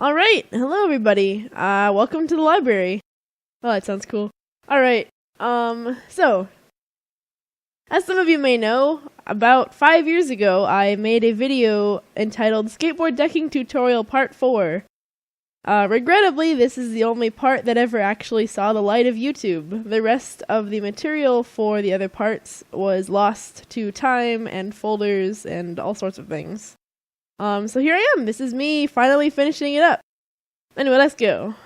Alright, hello everybody. Welcome to the library. Oh, that sounds cool. Alright, so, as some of you may know, about 5 years ago, I made a video entitled Skateboard Decking Tutorial Part 4. Regrettably, this is the only part that ever actually saw the light of YouTube. The rest of the material for the other parts was lost to time and folders and all sorts of things. So here I am. This is me finally finishing it up. Anyway, let's go.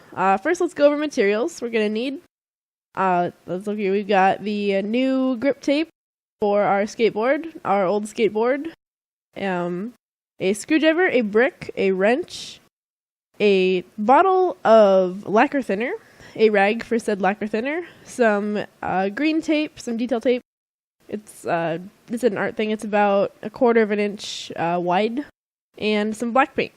First, let's go over materials we're gonna need. Let's look here. We've got the new grip tape for our skateboard, our old skateboard. A screwdriver, a brick, a wrench, a bottle of lacquer thinner, a rag for said lacquer thinner, some green tape, some detail tape. It's an art thing. It's about 1/4 of an inch wide. And some black paint.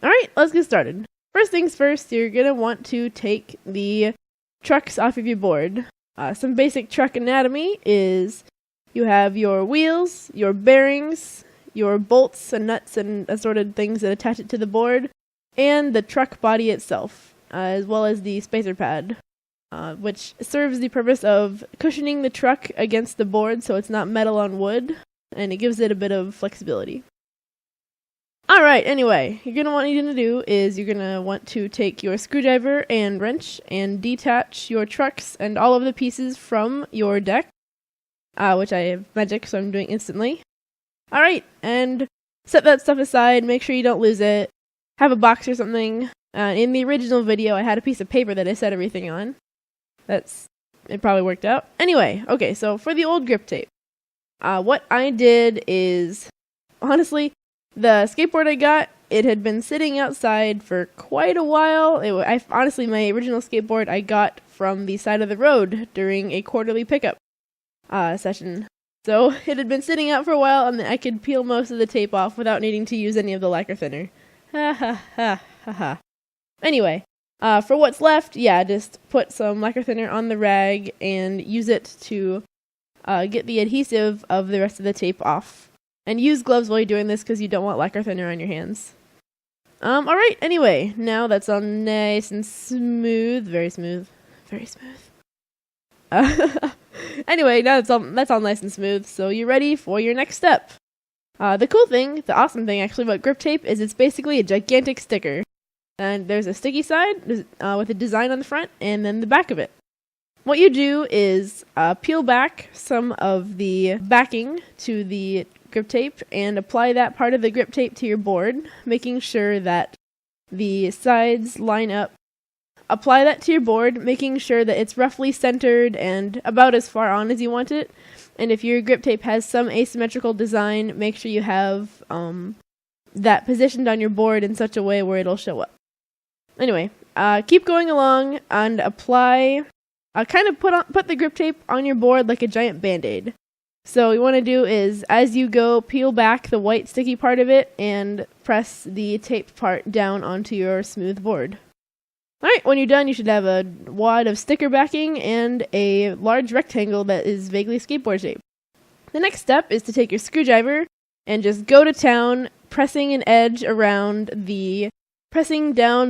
Alright, let's get started. First things first, you're going to want to take the trucks off of your board. Some basic truck anatomy is you have your wheels, your bearings, your bolts and nuts and assorted things that attach it to the board, and the truck body itself, as well as the spacer pad, which serves the purpose of cushioning the truck against the board so it's not metal on wood, and it gives it a bit of flexibility. Alright, anyway, what you're going to do is you're going to want to take your screwdriver and wrench and detach your trucks and all of the pieces from your deck, which I have magic, so I'm doing instantly. Alright, and set that stuff aside, make sure you don't lose it, have a box or something. In the original video, I had a piece of paper that I set everything on. It probably worked out. Anyway, okay, so for the old grip tape, what I did is, honestly, the skateboard I got, it had been sitting outside for quite a while. Honestly, my original skateboard I got from the side of the road during a quarterly pickup session. So it had been sitting out for a while, and I could peel most of the tape off without needing to use any of the lacquer thinner. Ha ha ha ha ha. Anyway, for what's left, yeah, just put some lacquer thinner on the rag and use it to get the adhesive of the rest of the tape off. And use gloves while you're doing this because you don't want lacquer thinner on your hands. Alright, anyway, now that's all nice and smooth. Very smooth. Very smooth. Anyway, now that's all nice and smooth, so you're ready for your next step. The cool thing, the awesome thing actually about grip tape is it's basically a gigantic sticker. And there's a sticky side with a design on the front and then the back of it. What you do is peel back some of the backing to the grip tape and apply that part of the grip tape to your board, making sure that the sides line up. Apply that to your board, making sure that it's roughly centered and about as far on as you want it. And if your grip tape has some asymmetrical design, make sure you have that positioned on your board in such a way where it'll show up. Anyway, keep going along and apply. Kind of put the grip tape on your board like a giant band-aid. So what you want to do is, as you go, peel back the white sticky part of it and press the tape part down onto your smooth board. Alright, when you're done, you should have a wad of sticker backing and a large rectangle that is vaguely skateboard shaped. The next step is to take your screwdriver and just go to town, pressing down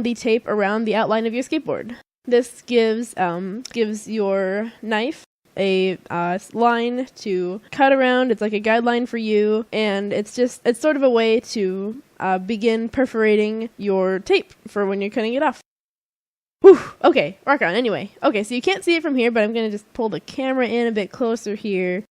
the tape around the outline of your skateboard. This gives your knife a line to cut around. It's like a guideline for you, and it's sort of a way to begin perforating your tape for when you're cutting it off. Whew, okay, rock on. Anyway, okay, so you can't see it from here, but I'm going to just pull the camera in a bit closer here.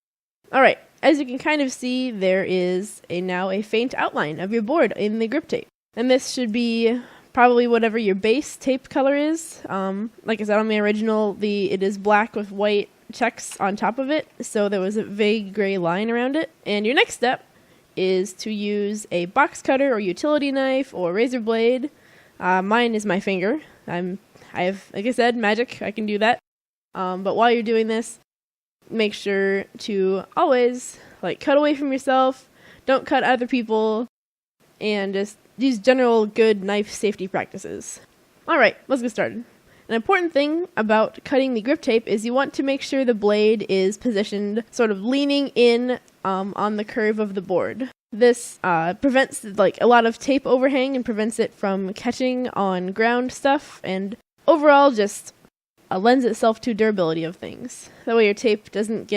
Alright, as you can kind of see, there is now a faint outline of your board in the grip tape. And this should be probably whatever your base tape color is. Like I said, on my original, it is black with white checks on top of it, so there was a vague gray line around it. And your next step is to use a box cutter or utility knife or razor blade. Mine is my finger. I have, like I said, magic. I can do that. But while you're doing this, make sure to always cut away from yourself. Don't cut other people, and just use general good knife safety practices. Alright, let's get started. An important thing about cutting the grip tape is you want to make sure the blade is positioned sort of leaning in on the curve of the board. This prevents like a lot of tape overhang and prevents it from catching on ground stuff, and overall just lends itself to durability of things. That way your tape doesn't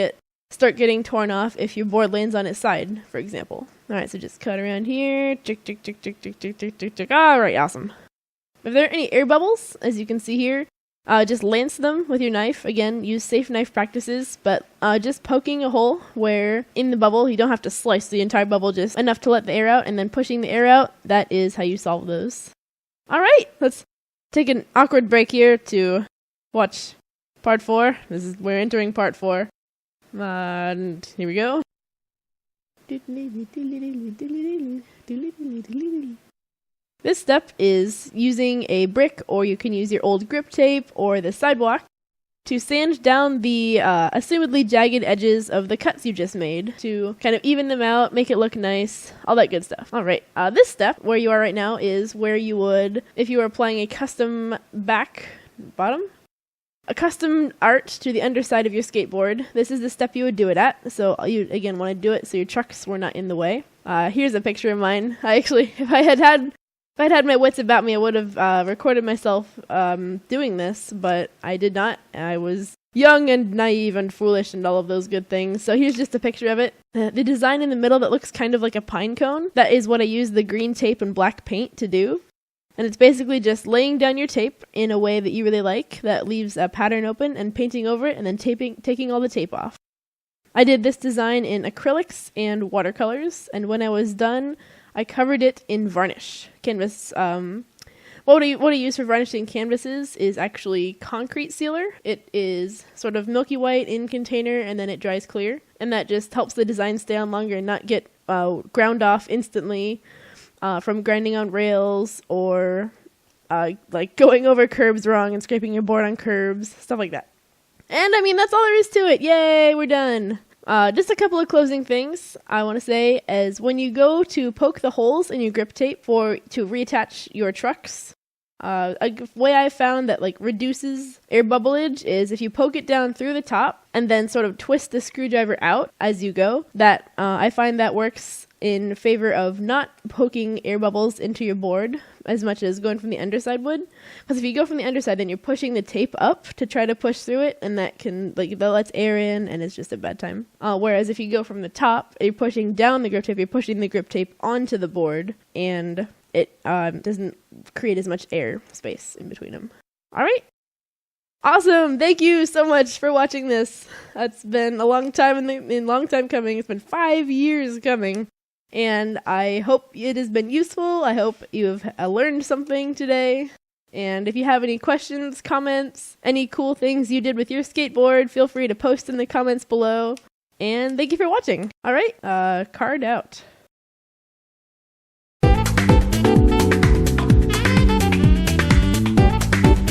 start getting torn off if your board lands on its side, for example. Alright, so just cut around here. Tick, tick, tick, tick, tick, tick, tick, tick, tick. Alright, awesome. If there are any air bubbles, as you can see here, just lance them with your knife. Again, use safe knife practices, but just poking a hole where in the bubble, you don't have to slice the entire bubble, just enough to let the air out, and then pushing the air out, that is how you solve those. Alright, let's take an awkward break here to watch part 4. We're entering part 4. And here we go. This step is using a brick, or you can use your old grip tape or the sidewalk to sand down the assumedly jagged edges of the cuts you just made to kind of even them out, make it look nice, all that good stuff. Alright, this step, where you are right now, is where you would, if you were applying a custom a custom art to the underside of your skateboard. This is the step you would do it at, so you again want to do it so your trucks were not in the way. Here's a picture of mine. If I had my wits about me, I would have recorded myself doing this, but I did not. I was young and naive and foolish and all of those good things. So here's just a picture of it. The design in the middle that looks kind of like a pine cone, that is what I used the green tape and black paint to do. And it's basically just laying down your tape in a way that you really like, that leaves a pattern open, and painting over it, and then taking all the tape off. I did this design in acrylics and watercolors, and when I was done, I covered it in varnish. Canvas, what I use for varnishing canvases is actually concrete sealer. It is sort of milky white in container, and then it dries clear. And that just helps the design stay on longer and not get ground off instantly from grinding on rails, or like going over curbs wrong and scraping your board on curbs, stuff like that. And I mean, that's all there is to it. Yay, we're done. Just a couple of closing things I want to say is when you go to poke the holes in your grip tape to reattach your trucks, a way I found that like reduces air bubblage is if you poke it down through the top and then sort of twist the screwdriver out as you go. That I find that works in favor of not poking air bubbles into your board as much as going from the underside would. Because if you go from the underside, then you're pushing the tape up to try to push through it, and that lets air in, and it's just a bad time. Whereas if you go from the top, you're pushing down the grip tape, you're pushing the grip tape onto the board, and it doesn't create as much air space in between them. Alright? Awesome! Thank you so much for watching this. It's been a long time long time coming. It's been 5 years coming. And I hope it has been useful. I hope you've learned something today. And if you have any questions, comments, any cool things you did with your skateboard, feel free to post in the comments below. And thank you for watching. Alright, card out.